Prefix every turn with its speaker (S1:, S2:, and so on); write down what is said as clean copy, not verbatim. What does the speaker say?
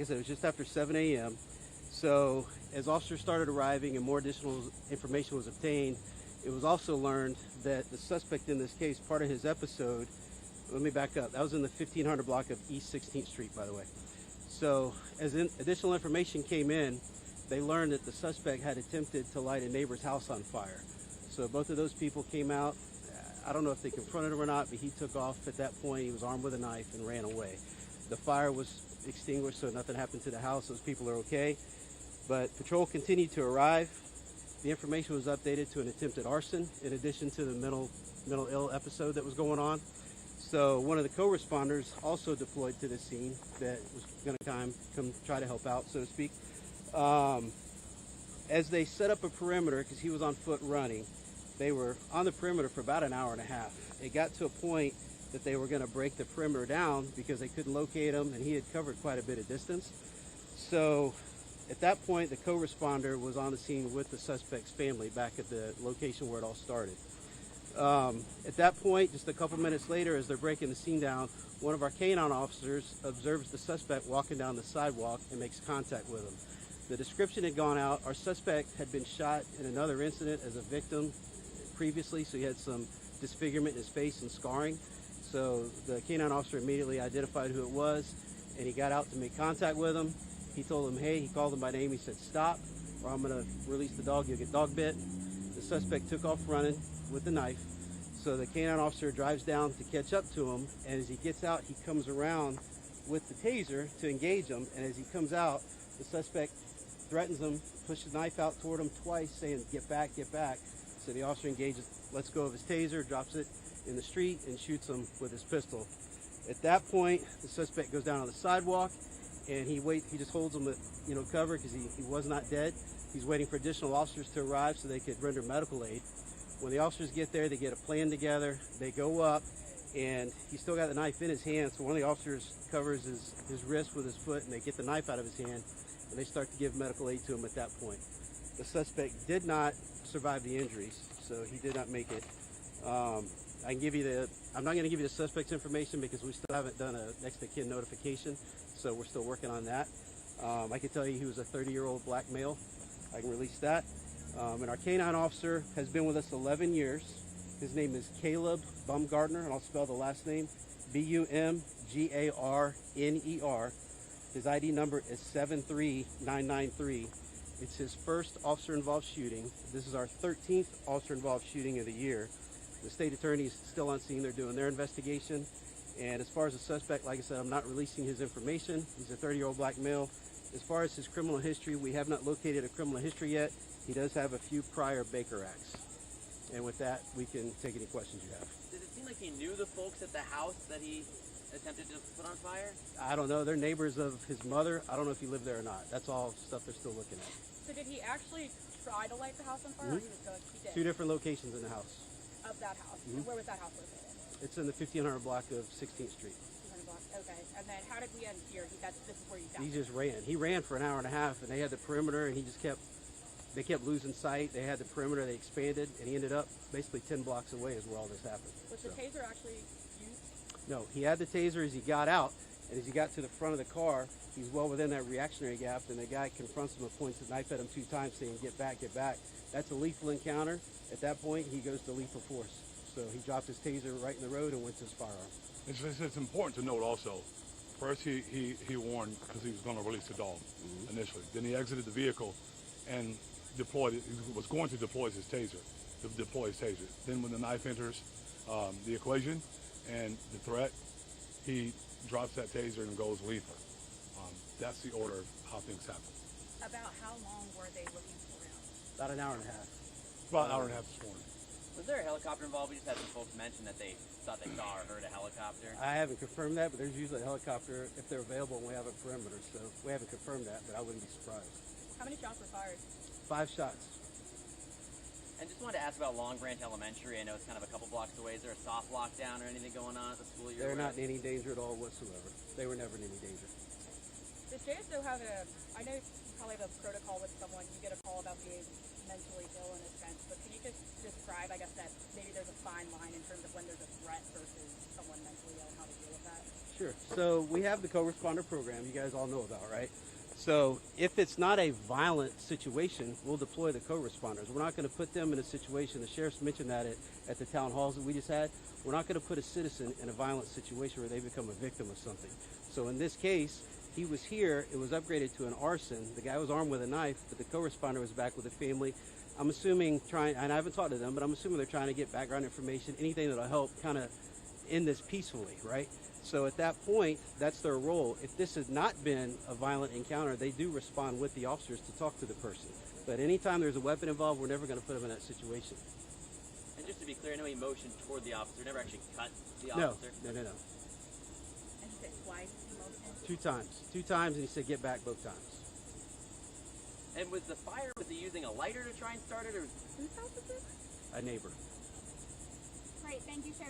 S1: I said, it was just after 7 a.m. So as officers started arriving and more additional information was obtained, it was also learned that the suspect in this case, part of his episode, let me back up, that was in the 1500 block of East 16th Street, by the way. So as additional information came in, they learned that the suspect had attempted to light a neighbor's house on fire. So both of those people came out. I don't know if they confronted him or not, but he took off at that point. He was armed with a knife and ran away. The fire was extinguished, so nothing happened to the house. Those people are okay. But patrol continued to arrive. The information was updated to an attempted arson in addition to the mental ill episode that was going on. So one of the co-responders also deployed to the scene that was going to come try to help out, so to speak. As they set up a perimeter, because he was on foot running, they were on the perimeter for about an hour and a half. It got to a point that they were going to break the perimeter down because they couldn't locate him, and he had covered quite a bit of distance. So at that point, the co-responder was on the scene with the suspect's family back at the location where it all started. At that point, just a couple minutes later, as they're breaking the scene down, one of our canine officers observes the suspect walking down the sidewalk and makes contact with him. The description had gone out. Our suspect had been shot in another incident as a victim previously, so he had some disfigurement in his face and scarring. So the canine officer immediately identified who it was, and he got out to make contact with him. He told him, hey, he called him by name. He said, stop, or I'm going to release the dog. You'll get dog bit. The suspect took off running with the knife. So the canine officer drives down to catch up to him, and as he gets out, he comes around with the taser to engage him, and as he comes out, the suspect threatens him, pushes the knife out toward him twice, saying, get back, get back. So the officer engages, lets go of his taser, drops it in the street, and shoots him with his pistol. At that point, the suspect goes down on the sidewalk, and he just holds him at cover because he was not dead. He's waiting for additional officers to arrive so they could render medical aid. When the officers get there, they get a plan together. They go up, and he's still got the knife in his hand, so one of the officers covers his wrist with his foot, and they get the knife out of his hand, and they start to give medical aid to him at that point. The suspect did not survive the injuries, so he did not make it. I'm not going to give you the suspect's information because we still haven't done a next of kin notification, so we're still working on that. I can tell you he was a 30-year-old black male. I can release that. And our canine officer has been with us 11 years. His name is Caleb Bumgardner, and I'll spell the last name, Bumgarner. His ID number is 73993. It's his first officer-involved shooting. This is our 13th officer-involved shooting of the year. The state attorney is still on scene. They're doing their investigation. And as far as the suspect, like I said, I'm not releasing his information. He's a 30-year-old black male. As far as his criminal history, we have not located a criminal history yet. He does have a few prior Baker Acts. And with that, we can take any questions you have.
S2: Did it seem like he knew the folks at the house that he attempted to put on fire?
S1: I don't know. They're neighbors of his mother. I don't know if he lived there or not. That's all stuff they're still looking at.
S3: So did he actually try to light the house on fire, or he was going? He did.
S1: 2 different locations in the house.
S3: Of that house. And where was that house located?
S1: It's in the 1500 block of 16th Street.
S3: 200 blocks. Okay. And then how did we end here? This is where you got.
S1: He just ran. He ran for an hour and a half, and they had the perimeter, and they kept losing sight. They had the perimeter, they expanded, and he ended up basically 10 blocks away is where all this happened.
S3: Was the taser actually used?
S1: No, he had the taser as he got out, and as he got to the front of the car, he's well within that reactionary gap, and the guy confronts him and points the knife at him 2 times saying, get back, get back. That's a lethal encounter. At that point, he goes to lethal force. So he dropped his taser right in the road and went to his firearm.
S4: It's important to note also, first he warned because he was going to release the dog initially. Then he exited the vehicle and he was going to deploy his taser. Then when the knife enters the equation and the threat, he drops that taser and goes lethal. That's the order of how things happen.
S3: About how long were they looking for him?
S1: About an hour and a half.
S4: About an hour and a half this morning.
S2: Was there a helicopter involved? We just had some folks mention that they thought they saw or heard a helicopter.
S1: I haven't confirmed that, but there's usually a helicopter if they're available and we have a perimeter. So we haven't confirmed that, but I wouldn't be surprised.
S3: How many shots were fired?
S1: 5 shots.
S2: And just wanted to ask about Long Branch Elementary. I know it's kind of a couple blocks away. Is there a soft lockdown or anything going on at the school you're
S1: They're
S2: aware
S1: not
S2: of?
S1: in any danger at all whatsoever. They were never in any danger.
S3: Does JSO have I know you probably have a protocol with someone, you get a call about being mentally ill in a sense, but can you just describe, I guess, that maybe there's a fine line in terms of when there's a threat versus someone mentally ill, how to deal with that?
S1: Sure. So we have the co-responder program you guys all know about, right? So if it's not a violent situation, we'll deploy the co-responders. We're not going to put them in a situation, the sheriff's mentioned that at the town halls that we just had, we're not going to put a citizen in a violent situation where they become a victim of something. So in this case, he was here, it was upgraded to an arson. The guy was armed with a knife, but the co-responder was back with the family. I'm assuming and I haven't talked to them, but I'm assuming they're trying to get background information, anything that'll help kind of end this peacefully, right? So at that point, that's their role. If this has not been a violent encounter, they do respond with the officers to talk to the person. But anytime there's a weapon involved, we're never going to put them in that situation.
S2: And just to be clear, I know he motioned toward the officer, never actually cut the
S1: No,
S2: officer.
S1: no.
S3: And he said twice he motioned?
S1: 2 times. 2 times, and he said get back both times.
S2: And was the fire, was he using a lighter to try and start it, or?
S3: Whose house is this?
S1: A neighbor.
S3: Great, thank you, Sheriff.